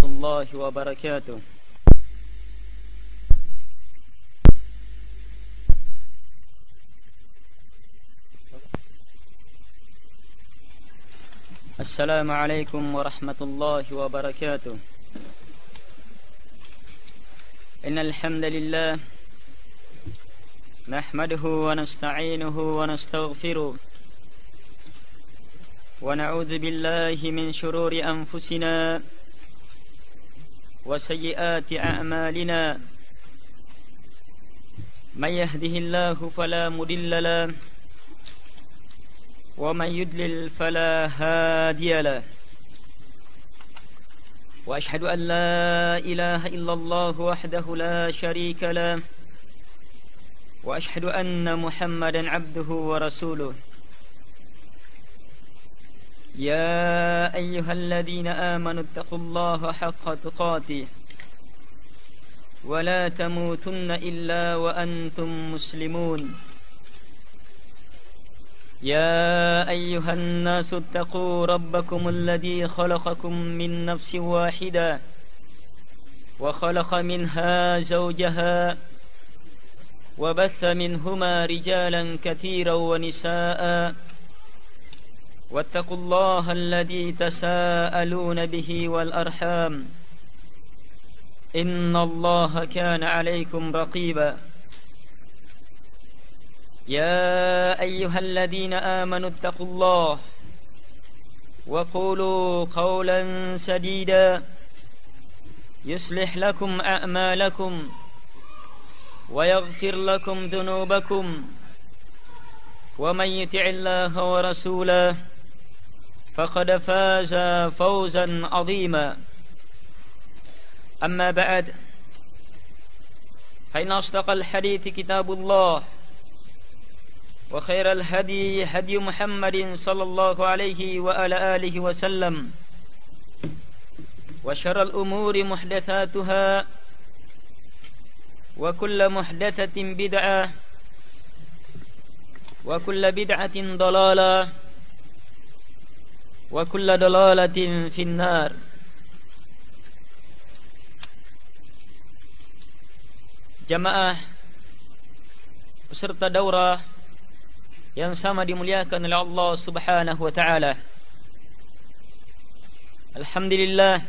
الله وبركاته. السلام عليكم ورحمة الله وبركاته. إن الحمد لله نحمده ونستعينه ونستغفره ونعوذ بالله من شرور أنفسنا وسيئات أعمالنا من يهده الله فلا مضل له ومن يضلل فلا هادي له وأشهد أن لا إله إلا الله وحده لا شريك له وأشهد أن محمدا عبده ورسوله. يا أيها الذين آمنوا اتقوا الله حق تقاته ولا تموتن إلا وأنتم مسلمون. يا أيها الناس اتقوا ربكم الذي خلقكم من نفس واحدة وخلق منها زوجها وبث منهما رجالا كثيرا ونساء واتقوا الله الذي تساءلون به والأرحام إن الله كان عليكم رقيبا. يا أيها الذين آمنوا اتقوا الله وقولوا قولا سديدا يصلح لكم أعمالكم ويغفر لكم ذنوبكم ومن يطع الله ورسوله فقد فاز فوزا عظيما. أما بعد فإن أصدق الحديث كتاب الله وخير الهدي هدي محمد صلى الله عليه وعلى آله وسلم وشر الأمور محدثاتها وكل محدثة بدعة وكل بدعة ضلالة وكل ضلالة في النار. Jamaah peserta daurah yang sama dimuliakan oleh Allah Subhanahu wa taala. Alhamdulillah,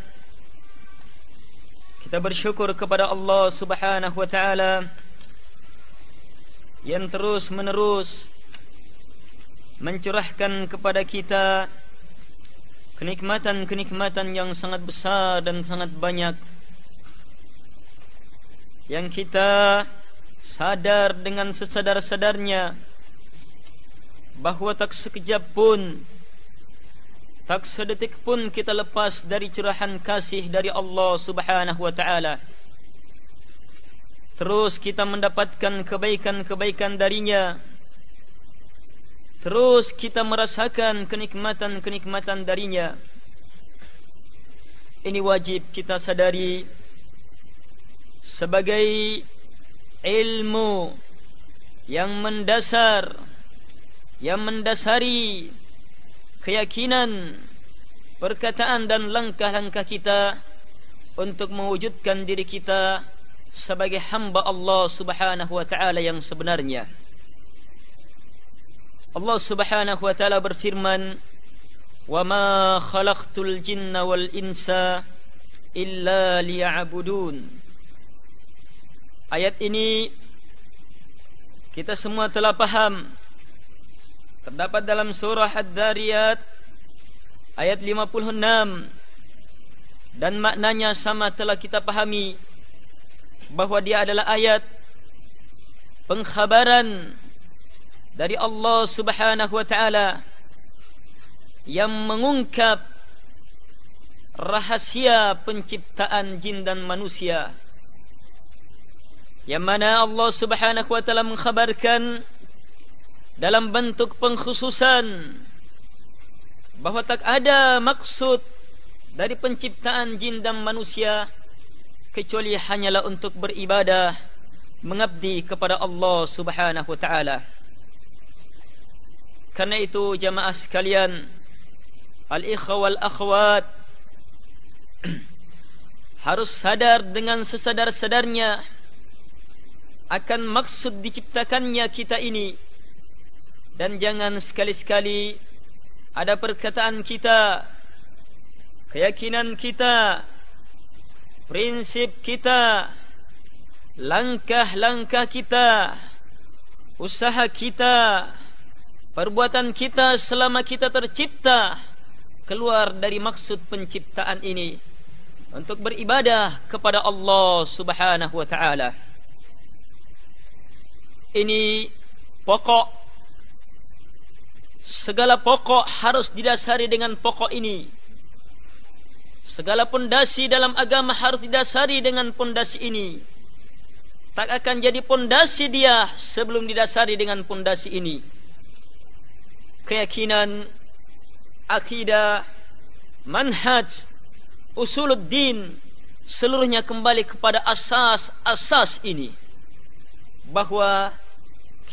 kita bersyukur kepada Allah Subhanahu wa taala yang terus menerus mencurahkan kepada kita kenikmatan-kenikmatan yang sangat besar dan sangat banyak, yang kita sadar dengan sesadar-sadarnya bahwa tak sekejap pun, tak sedetik pun kita lepas dari curahan kasih dari Allah Subhanahu wa taala. Terus kita mendapatkan kebaikan-kebaikan darinya, terus kita merasakan kenikmatan-kenikmatan darinya. Ini wajib kita sadari sebagai ilmu yang mendasar, yang mendasari keyakinan, perkataan dan langkah-langkah kita untuk mewujudkan diri kita sebagai hamba Allah Subhanahu wa taala yang sebenarnya. Allah Subhanahu wa taala berfirman, "Wa ma khalaqtul jinna wal insa illa liya'budun." Ayat ini kita semua telah paham, terdapat dalam surah Ad-Dhariyat ayat 56, dan maknanya sama telah kita pahami bahwa dia adalah ayat pengkhabaran dari Allah Subhanahu wa taala yang mengungkap rahasia penciptaan jin dan manusia, yang mana Allah Subhanahu wa taala mengkhabarkan dalam bentuk pengkhususan bahwa tak ada maksud dari penciptaan jin dan manusia kecuali hanyalah untuk beribadah, mengabdi kepada Allah Subhanahu wa taala. Karena itu jamaah sekalian, al-ikhwa wal akhwat, harus sadar dengan sesadar-sadarnya akan maksud diciptakannya kita ini, dan jangan sekali-sekali ada perkataan kita, keyakinan kita, prinsip kita, langkah-langkah kita, usaha kita, perbuatan kita selama kita tercipta keluar dari maksud penciptaan ini untuk beribadah kepada Allah Subhanahu wa ta'ala. Ini pokok. Segala pokok harus didasari dengan pokok ini. Segala pondasi dalam agama harus didasari dengan pondasi ini. Tak akan jadi pondasi dia sebelum didasari dengan pondasi ini. Keyakinan, akidah, manhaj, usuluddin, seluruhnya kembali kepada asas-asas ini. Bahwa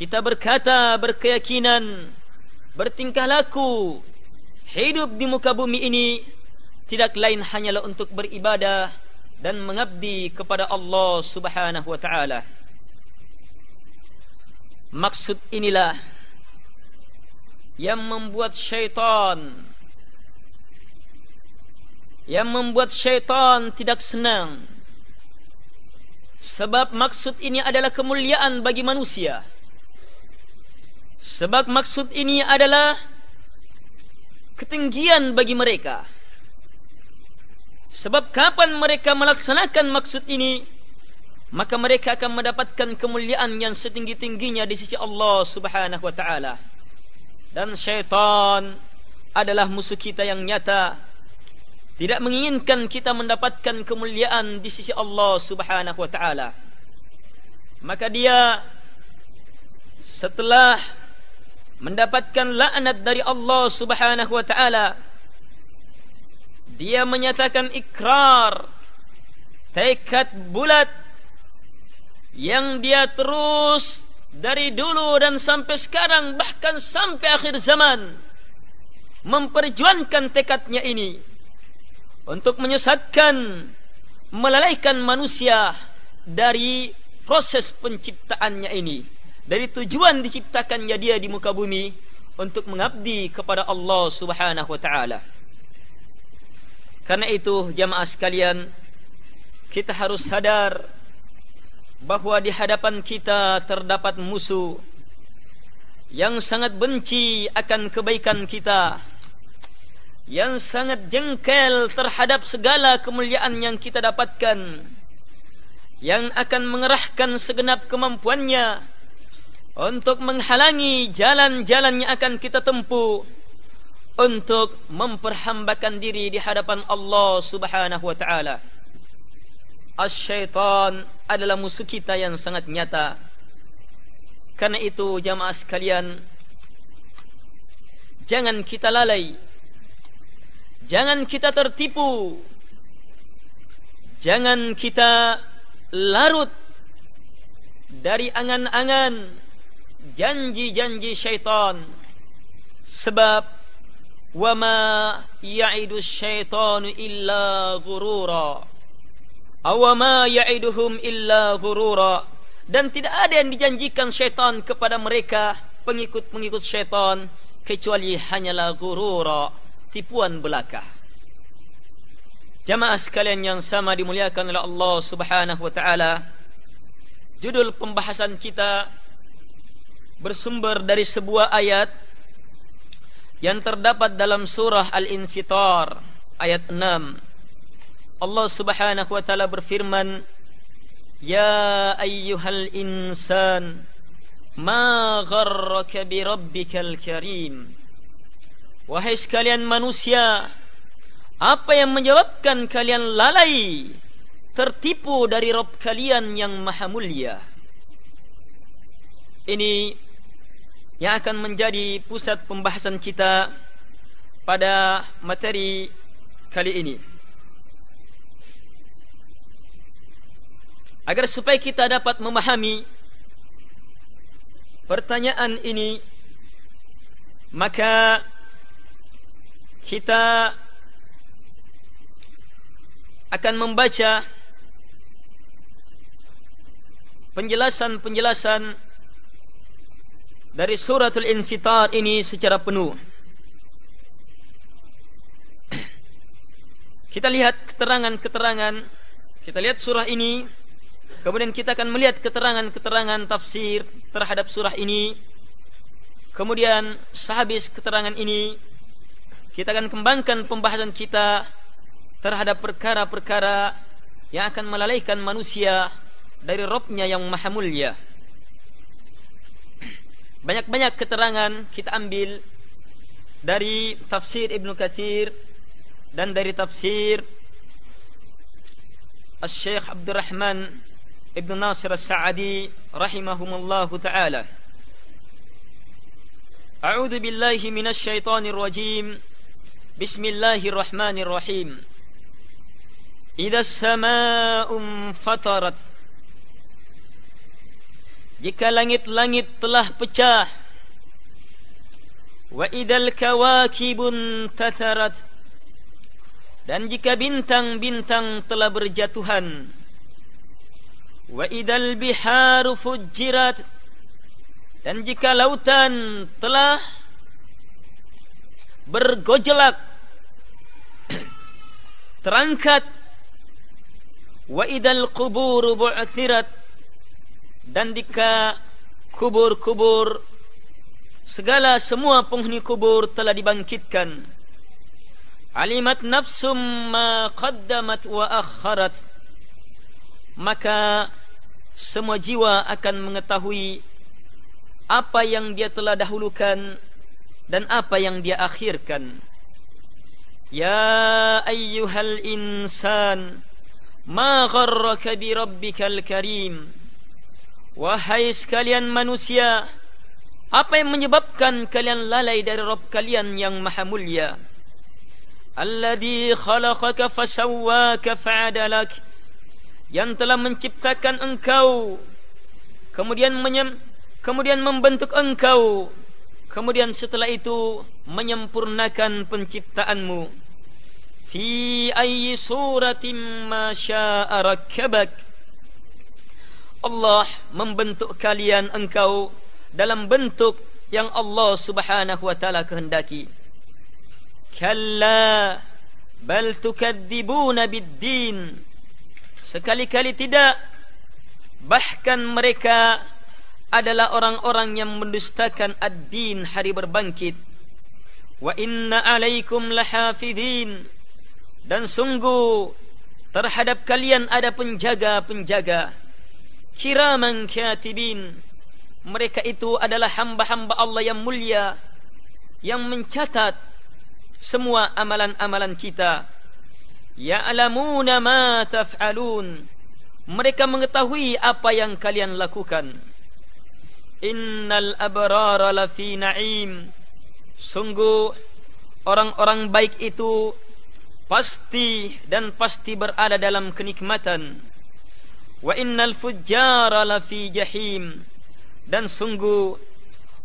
kita berkata, berkeyakinan, bertingkah laku, hidup di muka bumi ini tidak lain hanyalah untuk beribadah dan mengabdi kepada Allah Subhanahu wa ta'ala. Maksud inilah yang membuat syaitan tidak senang. Sebab maksud ini adalah kemuliaan bagi manusia. Sebab maksud ini adalah ketinggian bagi mereka. Sebab kapan mereka melaksanakan maksud ini, maka mereka akan mendapatkan kemuliaan yang setinggi-tingginya di sisi Allah Subhanahu wa ta'ala. Dan syaitan adalah musuh kita yang nyata, tidak menginginkan kita mendapatkan kemuliaan di sisi Allah Subhanahu wa ta'ala. Maka dia setelah mendapatkan laknat dari Allah Subhanahu wa ta'ala, dia menyatakan ikrar, tekad bulat yang dia terus dari dulu dan sampai sekarang, bahkan sampai akhir zaman, memperjuangkan tekadnya ini untuk menyesatkan, melalaikan manusia dari proses penciptaannya ini, dari tujuan diciptakannya dia di muka bumi untuk mengabdi kepada Allah Subhanahu wa ta'ala. Karena itu jamaah sekalian, kita harus sadar bahwa di hadapan kita terdapat musuh yang sangat benci akan kebaikan kita, yang sangat jengkel terhadap segala kemuliaan yang kita dapatkan, yang akan mengerahkan segenap kemampuannya untuk menghalangi jalan-jalan yang akan kita tempuh untuk memperhambakan diri di hadapan Allah Subhanahu wa ta'ala. As-syaitan adalah musuh kita yang sangat nyata. Karena itu jamaah sekalian, jangan kita lalai, jangan kita tertipu, jangan kita larut dari angan-angan, janji-janji syaitan. Sebab wa ma ya'idu syaitanu illa ghurura, aw ma ya'iduhum illa ghurura. Dan tidak ada yang dijanjikan syaitan kepada mereka, pengikut-pengikut syaitan, kecuali hanyalah ghurura, tipuan belaka. Jamaah sekalian yang sama dimuliakan oleh Allah Subhanahu wa ta'ala, judul pembahasan kita bersumber dari sebuah ayat yang terdapat dalam surah Al-Infitar ayat 6. Allah Subhanahu wa ta'ala berfirman, ya ayyuhal insan ma gharraka bi rabbikal karim. Wahai sekalian manusia, apa yang menyebabkan kalian lalai, tertipu dari Rabb kalian yang maha mulia? Ini yang akan menjadi pusat pembahasan kita pada materi kali ini. Agar supaya kita dapat memahami pertanyaan ini, maka kita akan membaca penjelasan-penjelasan dari suratul Infitar ini secara penuh. Kita lihat keterangan-keterangan, kita lihat surah ini, kemudian kita akan melihat keterangan-keterangan tafsir terhadap surah ini. Kemudian sehabis keterangan ini, kita akan kembangkan pembahasan kita terhadap perkara-perkara yang akan melalaikan manusia dari Rabb-Nya yang maha mulia. Banyak-banyak keterangan kita ambil dari tafsir Ibnu Katsir dan dari tafsir Asy-Syaikh Abdurrahman Ibnu Nasir As-Sa'di rahimahumullahu ta'ala. A'udzu billahi minasy syaithanir rajim. Bismillahirrahmanirrahim. Idza as-samaa'u fatarat. Jika langit-langit telah pecah. Wa idzal kawakibun tatharat. Dan jika bintang-bintang telah berjatuhan. Wa idzal biharu fujjirat. Dan jika lautan telah bergojolak, terangkat. Wa idzal quburu bu'thirat. Dan jika kubur-kubur, segala semua penghuni kubur telah dibangkitkan. Alimat nafsum ma qaddamat wa akharat. Maka semua jiwa akan mengetahui apa yang dia telah dahulukan dan apa yang dia akhirkan. Ya ayyuhal insan, ma gharraka bi rabbikal karim. Wahai sekalian manusia, apa yang menyebabkan kalian lalai dari Rabb kalian yang maha mulia? Alladzi khalaqaka fasawwaka fa'adalak. Yang telah menciptakan engkau, kemudian membentuk engkau, kemudian setelah itu menyempurnakan penciptaanmu. Fi ayyi suratin ma syaa rakkabak. Allah membentuk kalian engkau dalam bentuk yang Allah Subhanahu wa taala kehendaki. Kalla bal tukadzibuna bid-din. Sekali-kali tidak, bahkan mereka adalah orang-orang yang mendustakan ad-din, hari berbangkit. Wa inna alaikum lahafidhin. Dan sungguh terhadap kalian ada penjaga-penjaga. Kiraman katibin. Mereka itu adalah hamba-hamba Allah yang mulia, yang mencatat semua amalan-amalan kita. Ya'lamuna ma taf'alun. Mereka mengetahui apa yang kalian lakukan. Innal abrara lafi na'im. Sungguh orang-orang baik itu pasti berada dalam kenikmatan. Wa innal fujjara lafi jahim. Dan sungguh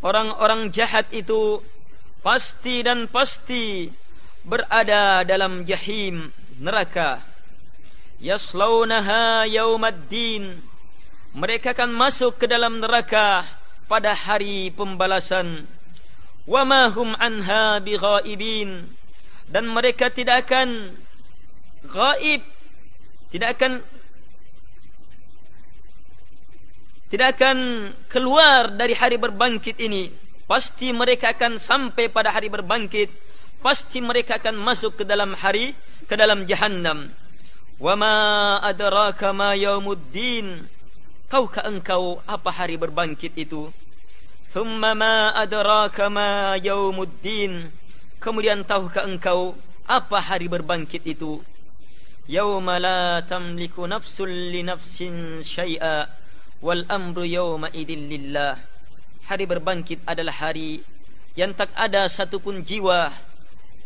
orang-orang jahat itu pasti berada dalam jahim, neraka. Yaslaunaha yaumaddin. Mereka akan masuk ke dalam neraka pada hari pembalasan. Wa ma hum anha bighaibin. Dan mereka tidak akan gaib, tidak akan keluar dari hari berbangkit ini. Pasti mereka akan sampai pada hari berbangkit. Pasti mereka akan masuk ke dalam jahannam. Wa ma adraka ma yaumuddin. Tahukah engkau apa hari berbangkit itu? Thumma ma adraka ma yaumuddin. Kemudian tahukah engkau apa hari berbangkit itu? Yauma la tamliku nafsun li nafsin syai'a wal amru yauma idzin lillah. Hari berbangkit adalah hari yang tak ada satupun jiwa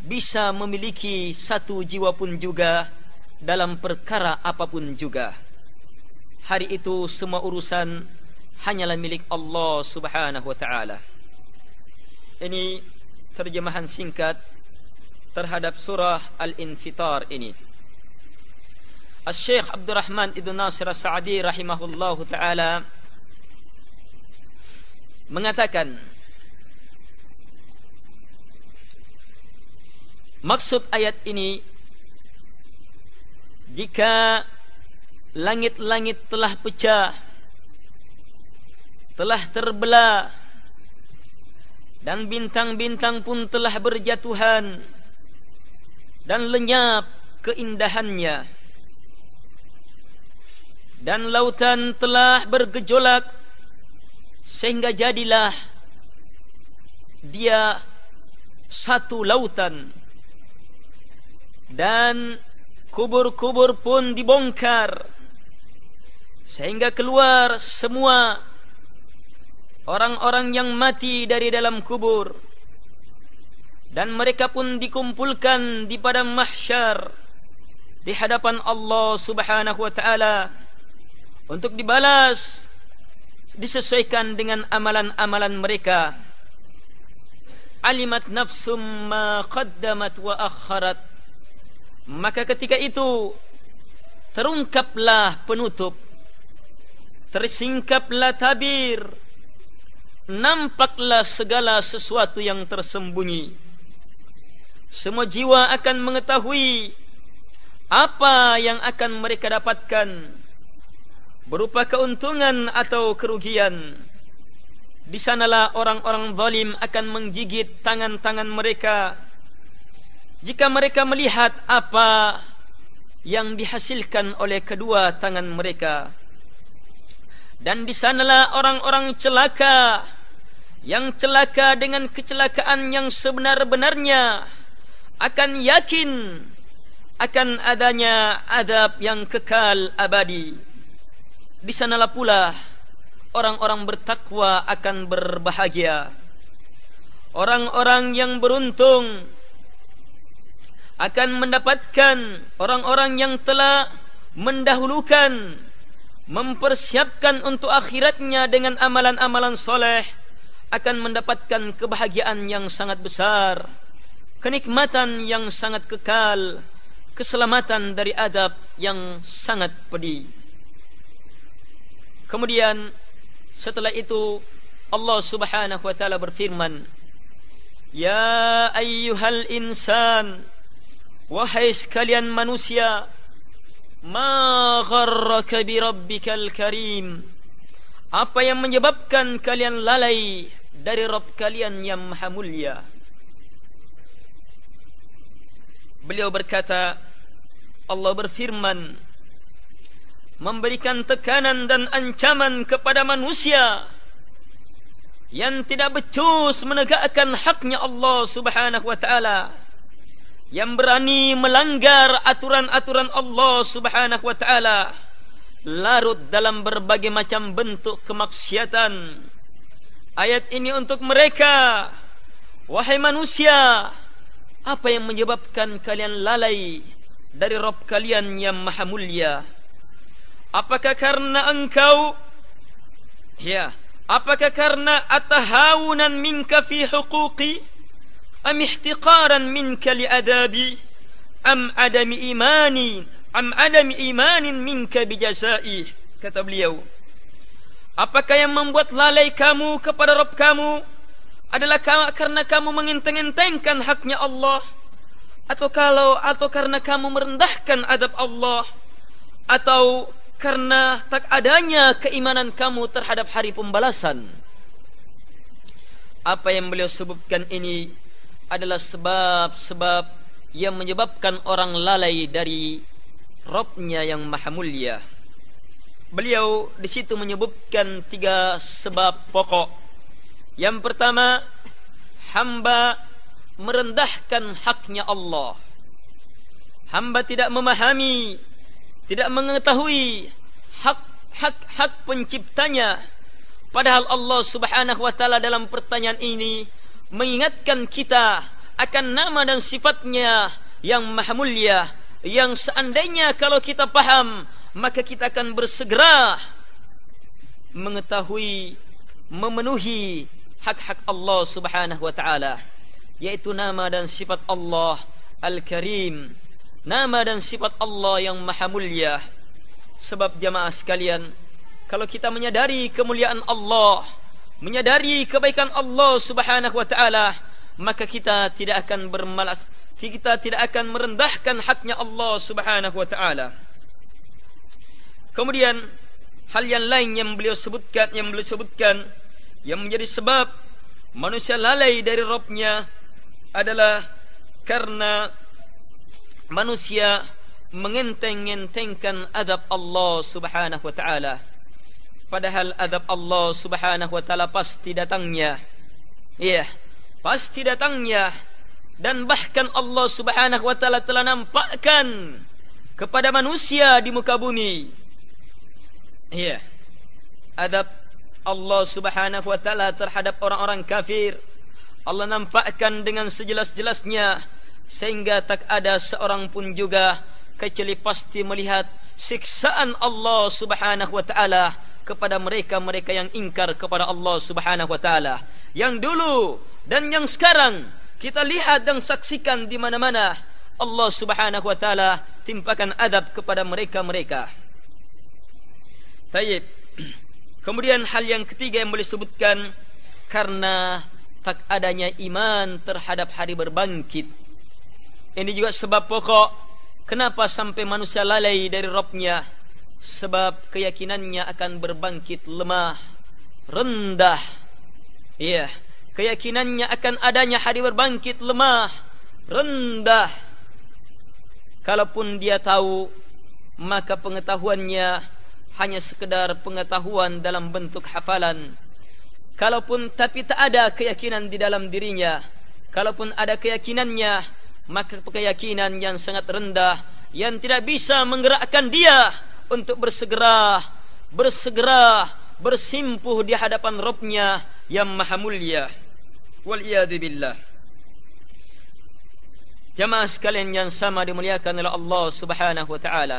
bisa memiliki satu jiwa pun juga dalam perkara apapun juga. Hari itu semua urusan hanyalah milik Allah Subhanahu wa ta'ala. Ini terjemahan singkat terhadap surah Al-Infitar ini. Syekh Abdul Rahman Ibn Nasir As-Sa'di rahimahullahu ta'ala mengatakan, maksud ayat ini, jika langit-langit telah pecah, telah terbelah, dan bintang-bintang pun telah berjatuhan dan lenyap keindahannya, dan lautan telah bergejolak sehingga jadilah dia satu lautan, dan kubur-kubur pun dibongkar sehingga keluar semua orang-orang yang mati dari dalam kubur, dan mereka pun dikumpulkan di padang mahsyar di hadapan Allah Subhanahu wa taala untuk dibalas disesuaikan dengan amalan-amalan mereka. Alimat nafsum ma qaddamat wa akharat. Maka ketika itu terungkaplah penutup, tersingkaplah tabir, nampaklah segala sesuatu yang tersembunyi. Semua jiwa akan mengetahui apa yang akan mereka dapatkan berupa keuntungan atau kerugian. Di sanalah orang-orang zalim akan menggigit tangan-tangan mereka jika mereka melihat apa yang dihasilkan oleh kedua tangan mereka. Dan di sanalah orang-orang celaka yang celaka dengan kecelakaan yang sebenar-benarnya akan yakin akan adanya azab yang kekal abadi. Di sanalah pula orang-orang bertakwa akan berbahagia. Orang-orang yang beruntung akan mendapatkan, orang-orang yang telah mendahulukan, mempersiapkan untuk akhiratnya dengan amalan-amalan soleh, akan mendapatkan kebahagiaan yang sangat besar, kenikmatan yang sangat kekal, keselamatan dari adab yang sangat pedih. Kemudian setelah itu Allah Subhanahu wa taala berfirman, ya ayyuhal insan, wahai sekalian manusia, ma gharraka bi rabbikal karim, apa yang menyebabkan kalian lalai dari Rabb kalian yang maha mulia. Beliau berkata, Allah berfirman memberikan tekanan dan ancaman kepada manusia yang tidak becus menegakkan haknya Allah Subhanahu wa taala, yang berani melanggar aturan-aturan Allah Subhanahu wa taala, larut dalam berbagai macam bentuk kemaksiatan. Ayat ini untuk mereka, wahai manusia, apa yang menyebabkan kalian lalai dari Rabb kalian yang maha mulia? Apakah karena engkau, apakah karena atahawunan minka fi huquqi, am ihtiqaran minka li adabi, am adami imanin minka bijazai? Kata beliau, apakah yang membuat lalai kamu kepada Rabb kamu adalah karena kamu mengenteng-entengkan haknya Allah, atau karena kamu merendahkan adab Allah, atau karena tak adanya keimanan kamu terhadap hari pembalasan? Apa yang beliau sebutkan ini adalah sebab-sebab yang menyebabkan orang lalai dari Rabb-Nya yang maha mulia. Beliau di situ menyebutkan 3 sebab pokok. Yang pertama, hamba merendahkan haknya Allah. Hamba tidak memahami, tidak mengetahui hak penciptanya. Padahal Allah Subhanahu wa taala dalam pertanyaan ini mengingatkan kita akan nama dan sifatnya yang maha mulia, yang seandainya kalau kita paham, maka kita akan bersegera mengetahui, memenuhi hak-hak Allah Subhanahu wa taala, yaitu nama dan sifat Allah Al-Karim, nama dan sifat Allah yang maha mulia. Sebab jamaah sekalian, kalau kita menyadari kemuliaan Allah, menyadari kebaikan Allah Subhanahu wa taala, maka kita tidak akan bermalas, kita tidak akan merendahkan haknya Allah Subhanahu wa taala. Kemudian hal yang lain yang beliau sebutkan yang menjadi sebab manusia lalai dari Rabbnya adalah karena manusia mengenteng-entengkan adab Allah Subhanahu wa taala. Padahal adab Allah Subhanahu wa taala pasti datangnya. Iya, pasti datangnya. Dan bahkan Allah Subhanahu wa taala telah nampakkan kepada manusia di muka bumi. Iya, adab Allah Subhanahu wa taala terhadap orang-orang kafir Allah nampakkan dengan sejelas-jelasnya, sehingga tak ada seorang pun juga kecuali pasti melihat siksaan Allah Subhanahu wa taala kepada mereka-mereka yang ingkar kepada Allah Subhanahu wa taala. Yang dulu dan yang sekarang kita lihat dan saksikan di mana-mana Allah Subhanahu wa taala timpakan adab kepada mereka-mereka. Baik. Kemudian hal yang ketiga yang boleh sebutkan, karena tak adanya iman terhadap hari berbangkit. Ini juga sebab pokok kenapa sampai manusia lalai dari Rabbnya. Sebab keyakinannya akan berbangkit lemah, rendah. Iya, keyakinannya akan adanya hari berbangkit lemah, rendah. Kalaupun dia tahu, maka pengetahuannya hanya sekedar pengetahuan dalam bentuk hafalan. Kalaupun tapi tak ada keyakinan di dalam dirinya. Kalaupun ada keyakinannya, maka keyakinan yang sangat rendah, yang tidak bisa menggerakkan dia untuk bersegera bersimpuh di hadapan Rabbnya yang maha mulia. Wal'iyadu billah. Jamaah sekalian yang sama dimuliakan oleh Allah Subhanahu wa ta'ala,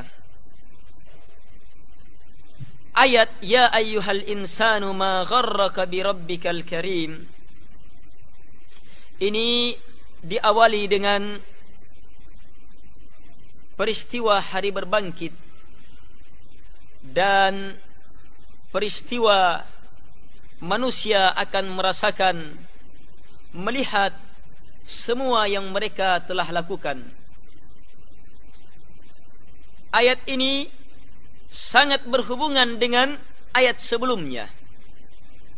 ayat ya ayyuhal insanu ma gharraka bi rabbikal karim ini diawali dengan peristiwa hari berbangkit dan peristiwa manusia akan merasakan, melihat semua yang mereka telah lakukan. Ayat ini sangat berhubungan dengan ayat sebelumnya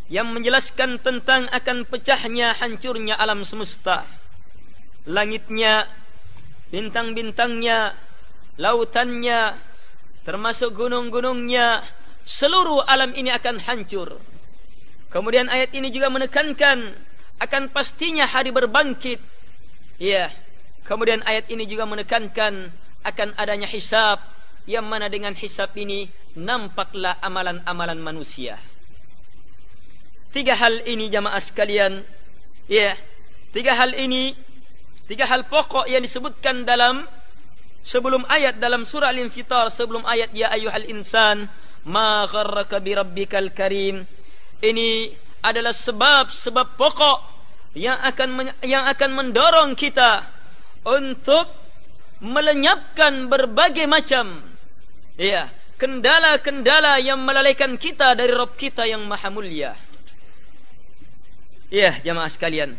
yang menjelaskan tentang akan pecahnya, hancurnya alam semesta. Langitnya, bintang-bintangnya, lautannya, termasuk gunung-gunungnya, seluruh alam ini akan hancur. Kemudian ayat ini juga menekankan akan pastinya hari berbangkit. Ya. Kemudian ayat ini juga menekankan akan adanya hisab, yang mana dengan hisab ini nampaklah amalan-amalan manusia. Tiga hal ini jamaah sekalian, ya, tiga hal pokok yang disebutkan dalam sebelum ayat dalam surah Al-Infitar, sebelum ayat ya ayyuhal insan ma gharraka bi rabbikal karim. Ini adalah sebab-sebab pokok yang akan mendorong kita untuk melenyapkan berbagai macam, ya, kendala-kendala yang melalaikan kita dari Rabb kita yang maha mulia. Ya, jamaah sekalian,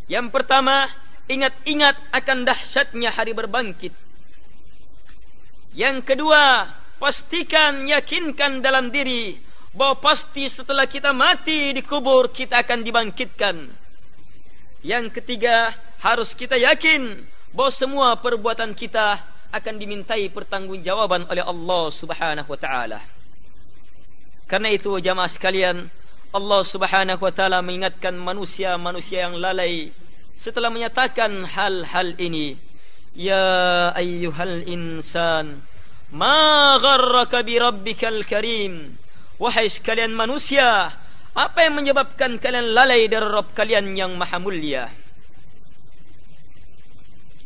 yang pertama, ingat-ingat akan dahsyatnya hari berbangkit. Yang kedua, pastikan, yakinkan dalam diri bahwa pasti setelah kita mati di kubur kita akan dibangkitkan. Yang ketiga, harus kita yakin bahwa semua perbuatan kita akan dimintai pertanggungjawaban oleh Allah Subhanahu wa taala. Karena itu jamaah sekalian, Allah Subhanahu wa taala mengingatkan manusia-manusia yang lalai setelah menyatakan hal-hal ini. Ya ayyuhal insan ma gharraka bi rabbikal karim. Wahai sekalian manusia, apa yang menyebabkan kalian lalai dari Rabb kalian yang maha mulia?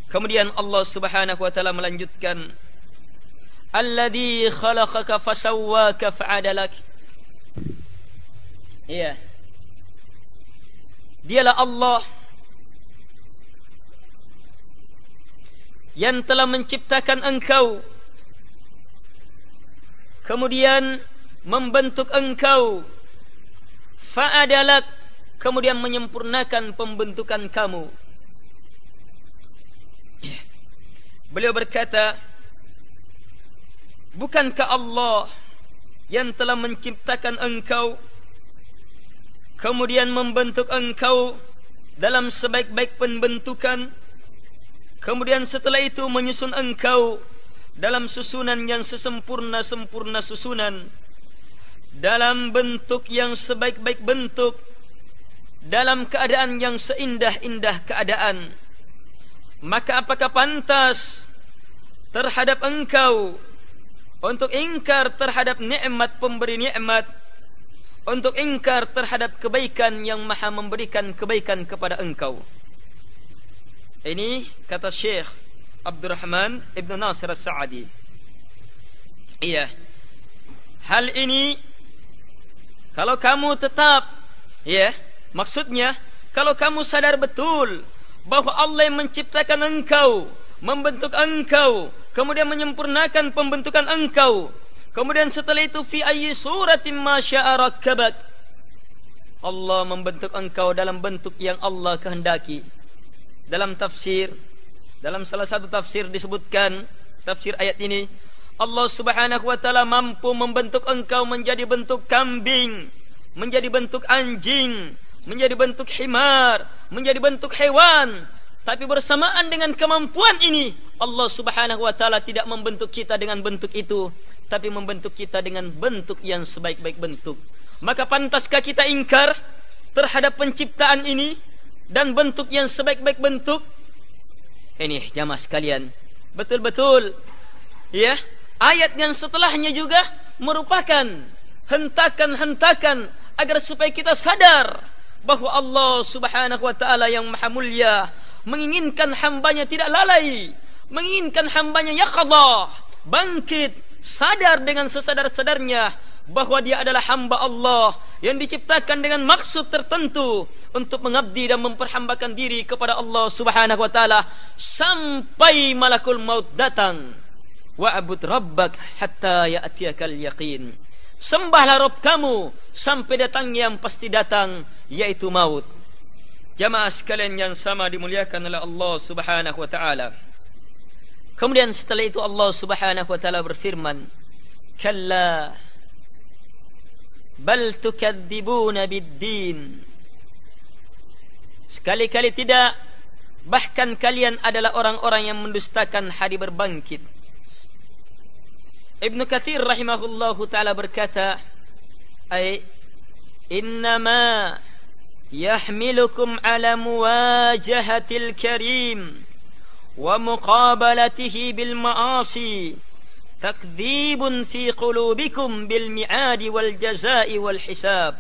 Kemudian Allah Subhanahu wa taala melanjutkan, alladzi khalaqaka fasawwaka fa'adalak. Ya, dialah Allah yang telah menciptakan engkau, kemudian membentuk engkau, fa'adalak, kemudian menyempurnakan pembentukan kamu. Beliau berkata, bukankah Allah yang telah menciptakan engkau, kemudian membentuk engkau dalam sebaik-baik pembentukan, kemudian setelah itu menyusun engkau dalam susunan yang sesempurna-sempurna susunan, dalam bentuk yang sebaik-baik bentuk, dalam keadaan yang seindah-indah keadaan. Maka apakah pantas terhadap engkau untuk ingkar terhadap nikmat pemberi nikmat, untuk ingkar terhadap kebaikan yang maha memberikan kebaikan kepada engkau? Ini kata Syekh Abdurrahman Ibn Nasir As-Sa'adi. Iya, hal ini kalau kamu tetap, ya, maksudnya kalau kamu sadar betul bahwa Allah yang menciptakan engkau, membentuk engkau, kemudian menyempurnakan pembentukan engkau, kemudian setelah itu fi ayyi suratin ma syaa rakkabak, Allah membentuk engkau dalam bentuk yang Allah kehendaki. Dalam tafsir, dalam salah satu tafsir disebutkan, tafsir ayat ini, Allah Subhanahu wa taala mampu membentuk engkau menjadi bentuk kambing, menjadi bentuk anjing, menjadi bentuk himar, menjadi bentuk hewan. Tapi bersamaan dengan kemampuan ini, Allah Subhanahu wa taala tidak membentuk kita dengan bentuk itu, tapi membentuk kita dengan bentuk yang sebaik-baik bentuk. Maka pantaskah kita ingkar terhadap penciptaan ini dan bentuk yang sebaik-baik bentuk? Ini jamaah sekalian, betul-betul, ya, ayat yang setelahnya juga merupakan hentakan-hentakan agar supaya kita sadar bahwa Allah Subhanahu wa taala yang maha mulia menginginkan hambanya tidak lalai, menginginkan hambanya yaqadha, bangkit, sadar dengan sesadar-sadarnya bahwa dia adalah hamba Allah yang diciptakan dengan maksud tertentu untuk mengabdi dan memperhambakan diri kepada Allah Subhanahu wa taala sampai malakul maut datang. Wa'bud rabbak hatta ya'tiyakal yaqin. Sembahlah Rabb kamu sampai datangnya yang pasti datang, yaitu maut. Jamaah sekalian yang sama dimuliakan oleh Allah Subhanahu wa taala. Kemudian setelah itu Allah Subhanahu wa taala berfirman, kalla bal tukadzibuna biddin. Sekali-kali tidak, bahkan kalian adalah orang-orang yang mendustakan hari berbangkit. Ibnu Katsir rahimahullahu taala berkata, ay innama yahmilukum ala muwajahatil karim wa muqabalatihi bil ma'asi takdzibun fi qulubikum bil mi'adi wal jazaa'i wal hisab.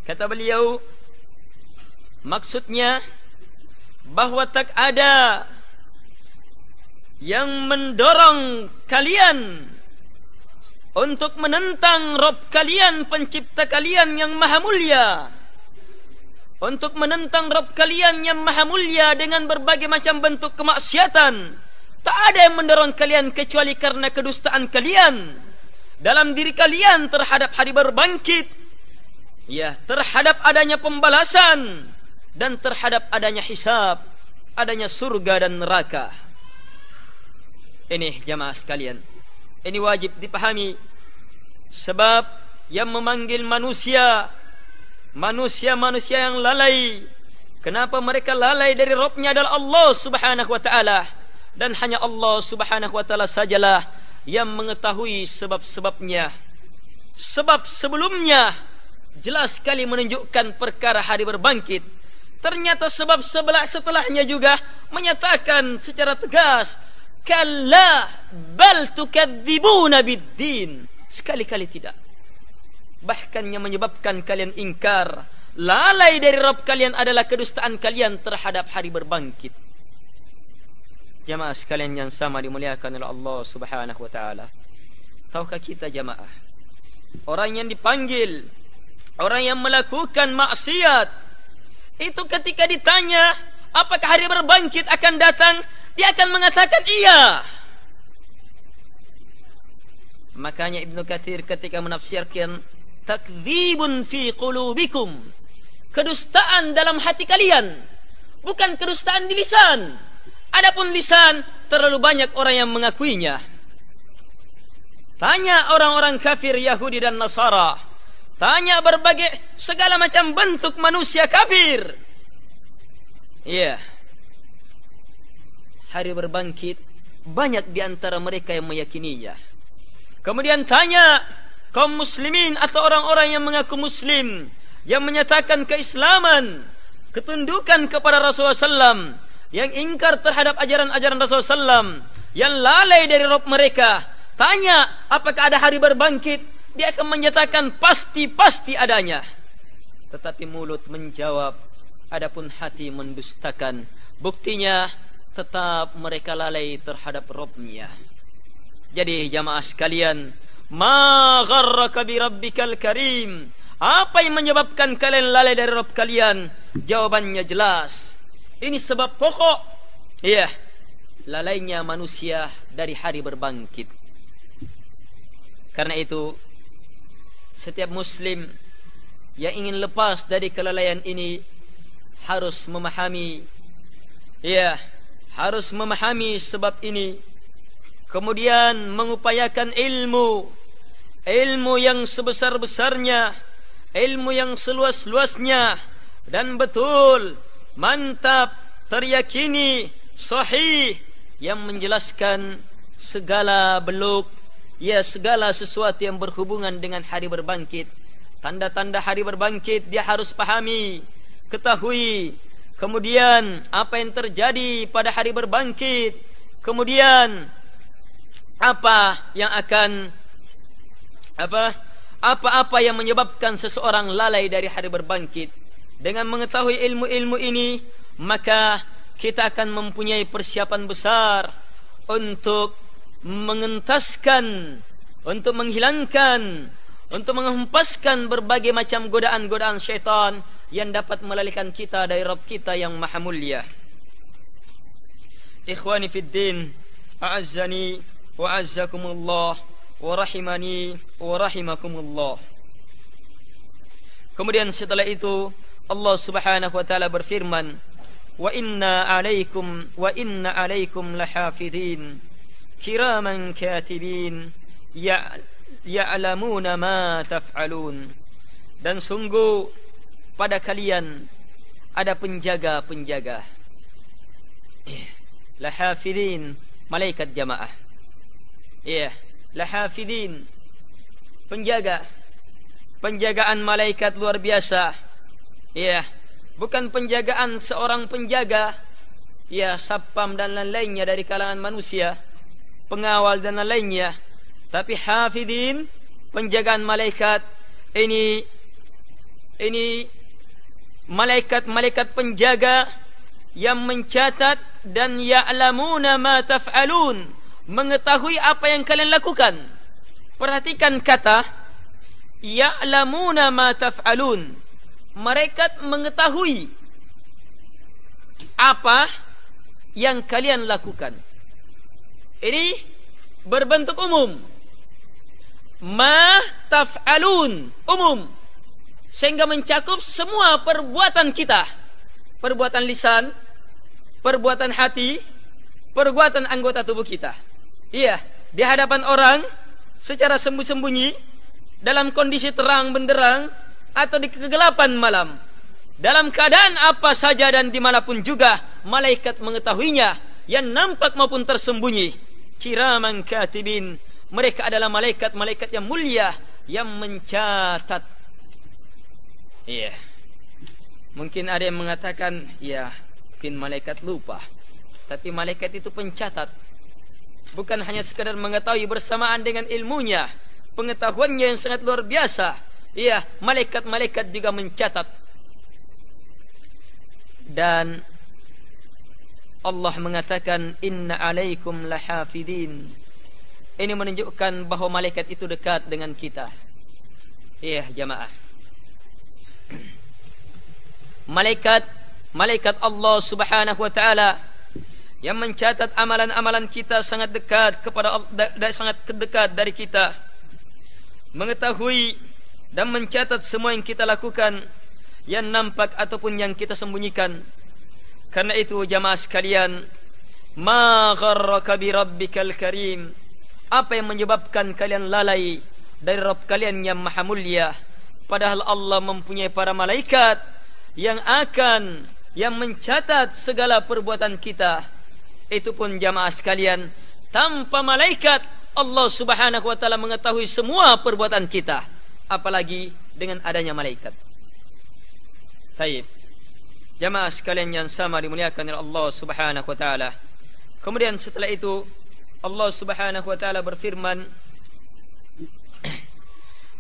Kata beliau, maksudnya bahwa tak ada yang mendorong kalian untuk menentang Rabb kalian, pencipta kalian yang maha mulia, untuk menentang Rabb kalian yang maha mulia dengan berbagai macam bentuk kemaksiatan. Tak ada yang mendorong kalian kecuali karena kedustaan kalian dalam diri kalian terhadap hari berbangkit, ya, terhadap adanya pembalasan dan terhadap adanya hisab, adanya surga dan neraka. Ini jamaah sekalian, ini wajib dipahami. Sebab yang memanggil manusia yang lalai, kenapa mereka lalai dari Rabbnya adalah Allah Subhanahu wa ta'ala. Dan hanya Allah Subhanahu wa ta'ala sajalah yang mengetahui sebab-sebabnya. Sebab sebelumnya jelas sekali menunjukkan perkara hari berbangkit. Ternyata sebab setelahnya juga menyatakan secara tegas, kalla bal tukadzibuna biddin. Sekali-kali tidak, bahkan yang menyebabkan kalian ingkar, lalai dari Rabb kalian adalah kedustaan kalian terhadap hari berbangkit. Jamaah sekalian yang sama dimuliakan oleh Allah Subhanahu wa ta'ala, tahukah kita jamaah, orang yang dipanggil, orang yang melakukan maksiat, itu ketika ditanya apakah hari berbangkit akan datang, dia akan mengatakan iya. Makanya Ibnu Katsir ketika menafsirkan takdzibun fi qulubikum, kedustaan dalam hati kalian, bukan kedustaan di lisan. Adapun lisan terlalu banyak orang yang mengakuinya. Tanya orang-orang kafir Yahudi dan Nasara, tanya berbagai segala macam bentuk manusia kafir. Iya. Hari berbangkit, banyak di antara mereka yang meyakininya. Kemudian tanya kaum muslimin atau orang-orang yang mengaku muslim, yang menyatakan keislaman, ketundukan kepada Rasulullah SAW, yang ingkar terhadap ajaran-ajaran Rasulullah SAW, yang lalai dari Rabb mereka. Tanya apakah ada hari berbangkit, dia akan menyatakan pasti adanya. Tetapi mulut menjawab, adapun hati mendustakan. Buktinya tetap mereka lalai terhadap Rabb-Nya. Jadi jamaah sekalian, ma gharraka bi rabbikal karim, apa yang menyebabkan kalian lalai dari Rabb kalian? Jawabannya jelas. Ini sebab pokok, iya, lalainya manusia dari hari berbangkit. Karena itu, setiap muslim yang ingin lepas dari kelalaian ini harus memahami, iya, harus memahami sebab ini. Kemudian mengupayakan ilmu yang sebesar-besarnya, ilmu yang seluas-luasnya, dan betul, mantap, teryakini, sahih, yang menjelaskan segala beluk, ya, segala sesuatu yang berhubungan dengan hari berbangkit. Tanda-tanda hari berbangkit dia harus pahami, ketahui. Kemudian apa yang terjadi pada hari berbangkit, kemudian apa yang akan apa yang menyebabkan seseorang lalai dari hari berbangkit. Dengan mengetahui ilmu-ilmu ini, maka kita akan mempunyai persiapan besar untuk mengentaskan, untuk menghilangkan, untuk menghempaskan berbagai macam godaan-godaan syaitan yang dapat melalaikan kita dari Rabb kita yang maha mulia. Ikhwani fid din, a'azzani wa a'azzakumullah wa rahimani wa rahimakumullah. Kemudian setelah itu Allah Subhanahu wa taala berfirman, wa inna 'alaikum lahafidhin kiraman katibin ya'lamuna ma taf'alun. Dan sungguh pada kalian ada penjaga-penjaga. Lahafidhin, malaikat jamaah. Lahafidhin, penjaga. Penjagaan malaikat luar biasa. Bukan penjagaan seorang penjaga, satpam dan lain-lainnya dari kalangan manusia, pengawal dan lain-lainnya. Tapi hafidin, penjagaan malaikat ini malaikat-malaikat penjaga yang mencatat dan ya'lamuna ma taf'alun, mengetahui apa yang kalian lakukan. Perhatikan kata ya'lamuna ma taf'alun. Malaikat mengetahui apa yang kalian lakukan. Ini berbentuk umum. Ma taf'alun, umum, sehingga mencakup semua perbuatan kita. Perbuatan lisan, perbuatan hati, perbuatan anggota tubuh kita. Di hadapan orang secara sembunyi-sembunyi, dalam kondisi terang benderang, atau di kegelapan malam, dalam keadaan apa saja dan dimanapun juga, malaikat mengetahuinya, yang nampak maupun tersembunyi. Kiraman katibin, mereka adalah malaikat-malaikat yang mulia yang mencatat. Mungkin ada yang mengatakan, mungkin malaikat lupa. Tapi malaikat itu pencatat. Bukan hanya sekadar mengetahui bersamaan dengan ilmunya, pengetahuannya yang sangat luar biasa. Malaikat-malaikat juga mencatat. Dan Allah mengatakan inna 'alaikum lahafidin. Ini menunjukkan bahwa malaikat itu dekat dengan kita. Jamaah. Malaikat Allah Subhanahu wa taala yang mencatat amalan-amalan kita sangat dekat kepada sangat dekat dari kita, mengetahui dan mencatat semua yang kita lakukan, yang nampak ataupun yang kita sembunyikan. Karena itu jamaah sekalian, ma gharraka bi rabbikal karim, apa yang menyebabkan kalian lalai dari Rabb kalian yang maha mulia, padahal Allah mempunyai para malaikat yang mencatat segala perbuatan kita. Itu pun jamaah sekalian, tanpa malaikat Allah subhanahu wa ta'ala mengetahui semua perbuatan kita, apalagi dengan adanya malaikat. Baik, jamaah sekalian yang sama dimuliakan oleh Allah subhanahu wa ta'ala. Kemudian setelah itu Allah subhanahu wa ta'ala berfirman,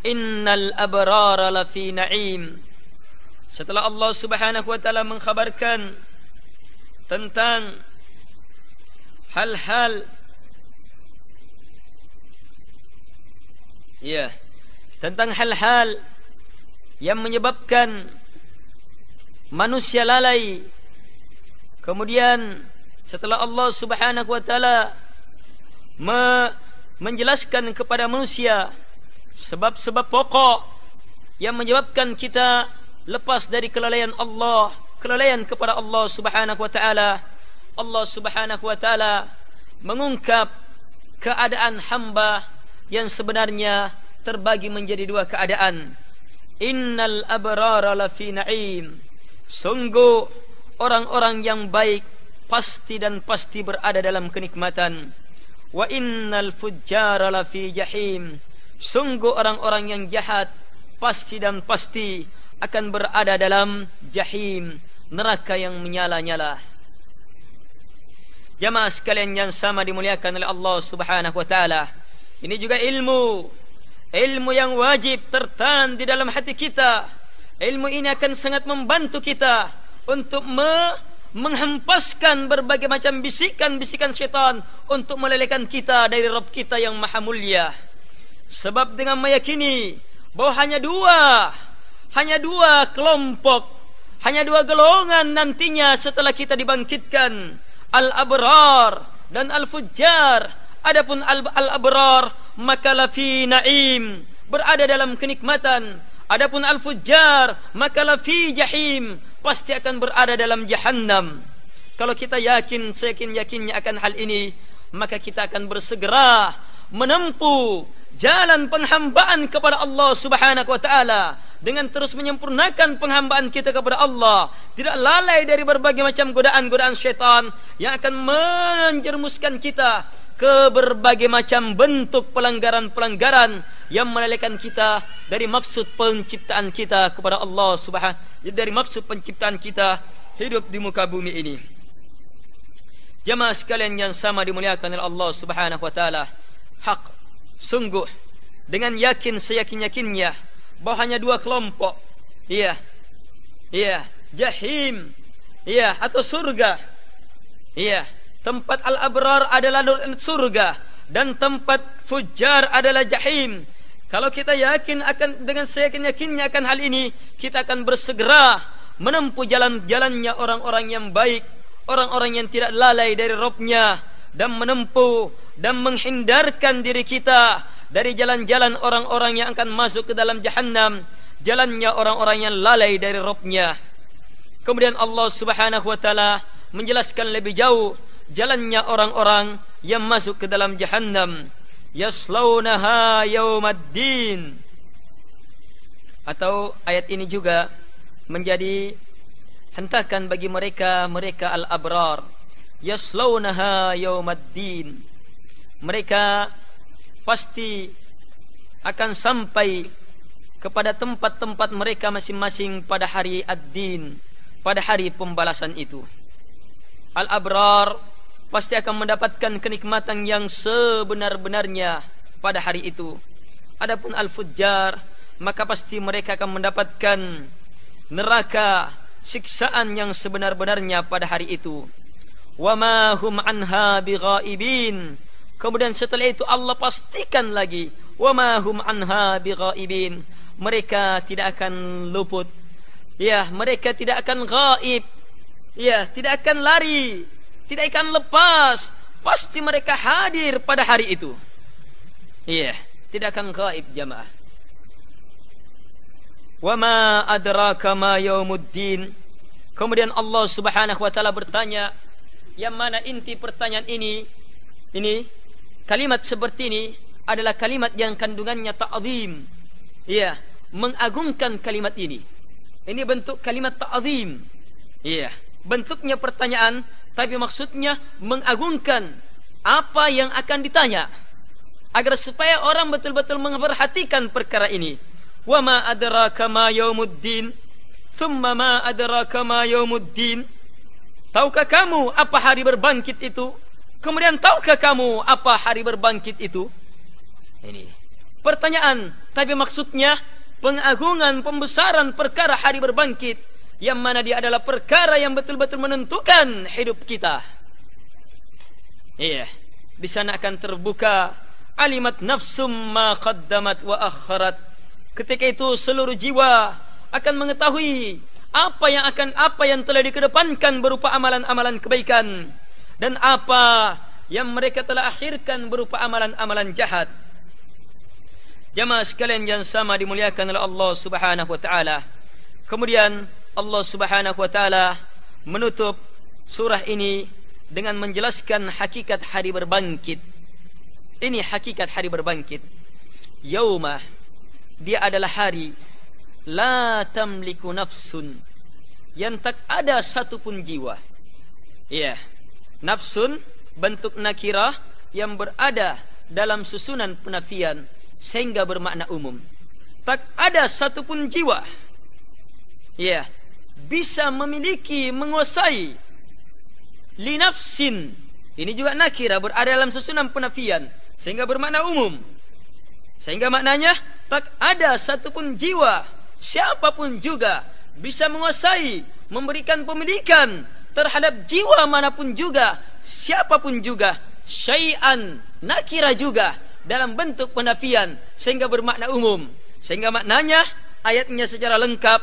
innal abrara lafi na'im. Setelah Allah subhanahu wa ta'ala mengkhabarkan tentang hal-hal tentang hal-hal yang menyebabkan manusia lalai, kemudian setelah Allah subhanahu wa ta'ala menjelaskan kepada manusia sebab-sebab pokok yang menyebabkan kita lepas dari kelalaian Allah, kelalaian kepada Allah subhanahu wa ta'ala, Allah subhanahu wa ta'ala mengungkap keadaan hamba yang sebenarnya terbagi menjadi dua keadaan. Innal abrara lafi na'im, sungguh orang-orang yang baik pasti dan pasti berada dalam kenikmatan. Wa innal fujjara lafi jahim, sungguh orang-orang yang jahat pasti dan pasti akan berada dalam jahim, neraka yang menyala-nyala. Jamaah sekalian yang sama dimuliakan oleh Allah subhanahu wa ta'ala, ini juga ilmu yang wajib tertanam di dalam hati kita. Ilmu ini akan sangat membantu kita untuk menghempaskan berbagai macam bisikan-bisikan syaitan untuk melelehkan kita dari Rabb kita yang maha mulia. Sebab dengan meyakini bahwa hanya dua kelompok, hanya dua golongan nantinya setelah kita dibangkitkan, al-abrar dan al-fujjar. Adapun al-abrar maka lafi na'im, berada dalam kenikmatan. Adapun al-fujjar maka lafi jahim, pasti akan berada dalam jahannam. Kalau kita seyakin-yakinnya akan hal ini, maka kita akan bersegera menempuh jalan penghambaan kepada Allah subhanahu wa ta'ala, dengan terus menyempurnakan penghambaan kita kepada Allah, tidak lalai dari berbagai macam godaan-godaan syaitan yang akan menjermuskan kita ke berbagai macam bentuk pelanggaran-pelanggaran yang melelehkan kita dari maksud penciptaan kita kepada Allah subhanahu, dari maksud penciptaan kita hidup di muka bumi ini. Jamaah sekalian yang sama dimuliakan oleh Allah subhanahu wa ta'ala, hak sungguh dengan yakin seyakin-yakinnya bahwa hanya dua kelompok, jahim, atau surga, tempat al-abrar adalah surga dan tempat fujjar adalah jahim. Kalau kita yakin akan, dengan seyakin-yakinnya akan hal ini, kita akan bersegera menempuh jalan-jalannya orang-orang yang baik, orang-orang yang tidak lalai dari Rabb-nya, dan menempuh dan menghindarkan diri kita dari jalan-jalan orang-orang yang akan masuk ke dalam jahannam, jalannya orang-orang yang lalai dari Rabb-nya. Kemudian Allah subhanahu wa ta'ala menjelaskan lebih jauh jalannya orang-orang yang masuk ke dalam jahannam. Yaslaunaha yaumaddin, atau ayat ini juga menjadi hentakan bagi mereka al-abrar. Yaslaunaha yaumaddin, mereka pasti akan sampai kepada tempat-tempat mereka masing-masing pada hari ad-din, pada hari pembalasan itu. Al-abrar pasti akan mendapatkan kenikmatan yang sebenar-benarnya pada hari itu. Adapun al-fujjar, maka pasti mereka akan mendapatkan neraka, siksaan yang sebenar-benarnya pada hari itu. Wa ma hum anha bighaibin. Kemudian setelah itu Allah pastikan lagi, wa ma hum anha bighaibin, mereka tidak akan luput, mereka tidak akan ghaib, tidak akan lari tidak akan lepas. Pasti mereka hadir pada hari itu. Iya, tidak akan gaib jamaah. Wa ma adraka ma yaumuddin. Kemudian Allah Subhanahu wa taala bertanya, yang mana inti pertanyaan ini kalimat seperti ini adalah kalimat yang kandungannya ta'zim. Iya, mengagungkan kalimat ini. Ini bentuk kalimat ta'zim. Iya, bentuknya pertanyaan tapi maksudnya mengagungkan apa yang akan ditanya, agar supaya orang betul-betul memperhatikan perkara ini. Wa ma adraka ma yaumuddin, thumma ma adraka ma yaumuddin. Tahukah kamu apa hari berbangkit itu? Kemudian tahukah kamu apa hari berbangkit itu? Ini pertanyaan, tapi maksudnya pengagungan, pembesaran perkara hari berbangkit, yang mana dia adalah perkara yang betul-betul menentukan hidup kita. Iya, di sana akan terbuka alimat nafsum ma qaddamat wa akharat. Ketika itu seluruh jiwa akan mengetahui apa yang telah dikedepankan berupa amalan-amalan kebaikan, dan apa yang mereka telah akhirkan berupa amalan-amalan jahat. Jamaah sekalian yang sama dimuliakan oleh Allah Subhanahu wa taala. Kemudian Allah Subhanahu wa taala menutup surah ini dengan menjelaskan hakikat hari berbangkit. Ini hakikat hari berbangkit. Yauma, dia adalah hari la tamliku nafsun, yang tak ada satupun jiwa. Ya, nafsun bentuk nakirah yang berada dalam susunan penafian sehingga bermakna umum. Tak ada satupun jiwa, ya, bisa memiliki, menguasai. Li nafsin, ini juga nakirah berada dalam susunan penafian sehingga bermakna umum. Sehingga maknanya tak ada satupun jiwa, siapapun juga bisa menguasai, memberikan pemilikan terhadap jiwa manapun juga, siapapun juga. Syai'an, nakirah juga dalam bentuk penafian sehingga bermakna umum. Sehingga maknanya ayatnya secara lengkap,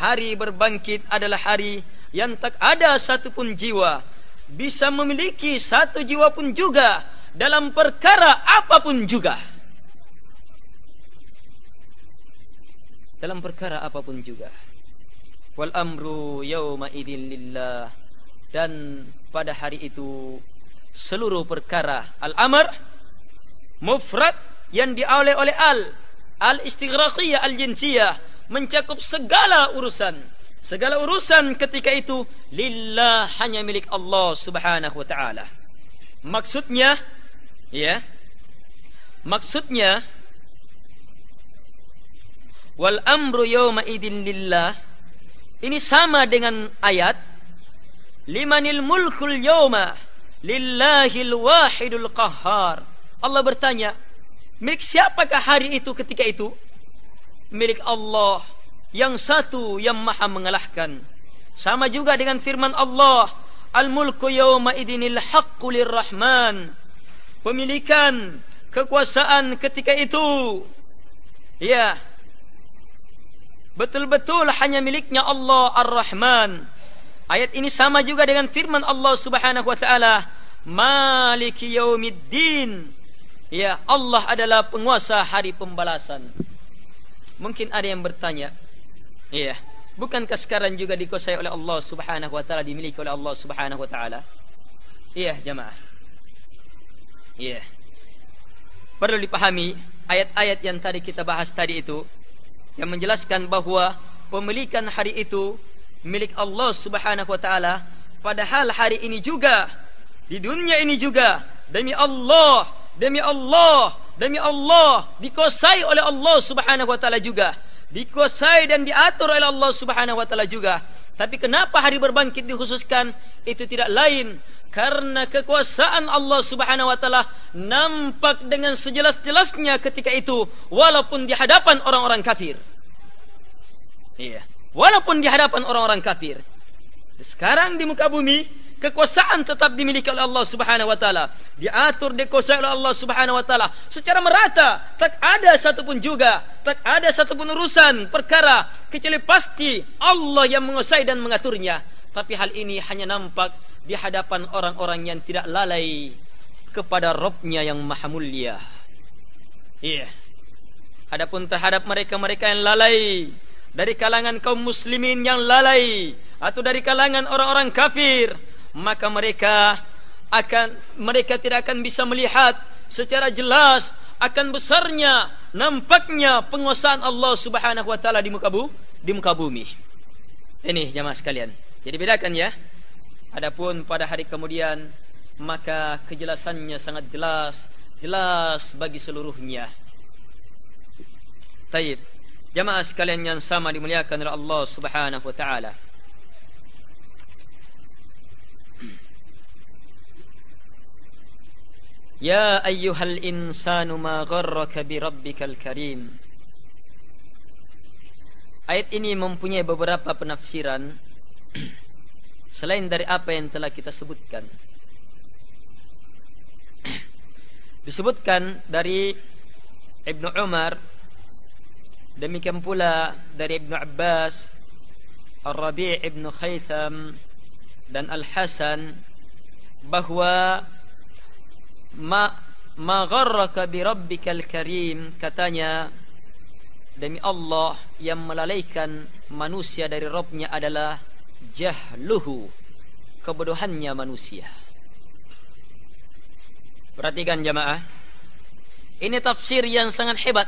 hari berbangkit adalah hari yang tak ada satupun jiwa bisa memiliki satu jiwa pun juga dalam perkara apapun juga. Dalam perkara apapun juga. Wal amru yawma idzin lillah. Dan pada hari itu seluruh perkara, al-amr mufrad yang diawali oleh al-istighraqiyah al-jinsiyah, mencakup segala urusan. Segala urusan ketika itu lillah, hanya milik Allah Subhanahu wa taala. Maksudnya, ya, maksudnya wal amru yawma idzin lillah ini sama dengan ayat limanil mulkul yawma lillahil wahidul qahhar. Allah bertanya, milik siapakah hari itu ketika itu? Milik Allah yang satu yang maha mengalahkan. Sama juga dengan firman Allah, al-mulku yawma idinil haqqu lirrahman. Pemilikan, kekuasaan ketika itu, ya, betul-betul hanya miliknya Allah Ar-Rahman. Ayat ini sama juga dengan firman Allah Subhanahu wa taala, Maliki yaumiddin. Ya, Allah adalah penguasa hari pembalasan. Mungkin ada yang bertanya, ya, bukankah sekarang juga dikuasai oleh Allah Subhanahu wa taala, dimiliki oleh Allah Subhanahu wa taala? Iya, jemaah. Iya. Perlu dipahami ayat-ayat yang tadi kita bahas tadi itu, yang menjelaskan bahwa pemilikan hari itu milik Allah Subhanahu wa taala, padahal hari ini juga, di dunia ini juga, demi Allah, demi Allah, demi Allah, dikuasai oleh Allah Subhanahu wa taala juga, dikuasai dan diatur oleh Allah Subhanahu wa taala juga. Tapi kenapa hari berbangkit dikhususkan? Itu tidak lain karena kekuasaan Allah Subhanahu wa taala nampak dengan sejelas-jelasnya ketika itu, walaupun di hadapan orang-orang kafir. Iya, walaupun di hadapan orang-orang kafir. Sekarang di muka bumi, kekuasaan tetap dimiliki oleh Allah Subhanahu wa taala, diatur, dikuasai oleh Allah Subhanahu wa taala secara merata. Tak ada satupun juga, tak ada satupun urusan perkara kecuali pasti Allah yang menguasai dan mengaturnya. Tapi hal ini hanya nampak di hadapan orang-orang yang tidak lalai kepada Rabb-Nya yang maha mulia. Iya. Adapun terhadap mereka-mereka yang lalai dari kalangan kaum muslimin yang lalai atau dari kalangan orang-orang kafir, maka mereka tidak akan bisa melihat secara jelas akan besarnya, nampaknya penguasaan Allah Subhanahu wa taala di muka bumi. Ini jamaah sekalian. Jadi bedakan ya. Adapun pada hari kemudian, maka kejelasannya sangat jelas bagi seluruhnya. Taib. Jamaah sekalian yang sama dimuliakan oleh Allah Subhanahu wa taala. Ya ayyuhal insanu ma gharraka bi rabbikal karim. Ayat ini mempunyai beberapa penafsiran selain dari apa yang telah kita sebutkan. Disebutkan dari Ibnu Umar, demikian pula dari Ibnu Abbas, Ar-Rabi' Ibnu Khaytham dan Al-Hasan, bahwa ma gharraka bi rabbikal karim, katanya demi Allah yang melalaikan manusia dari Rabb-Nya adalah jahluhu, kebodohannya manusia. Perhatikan jamaah, ini tafsir yang sangat hebat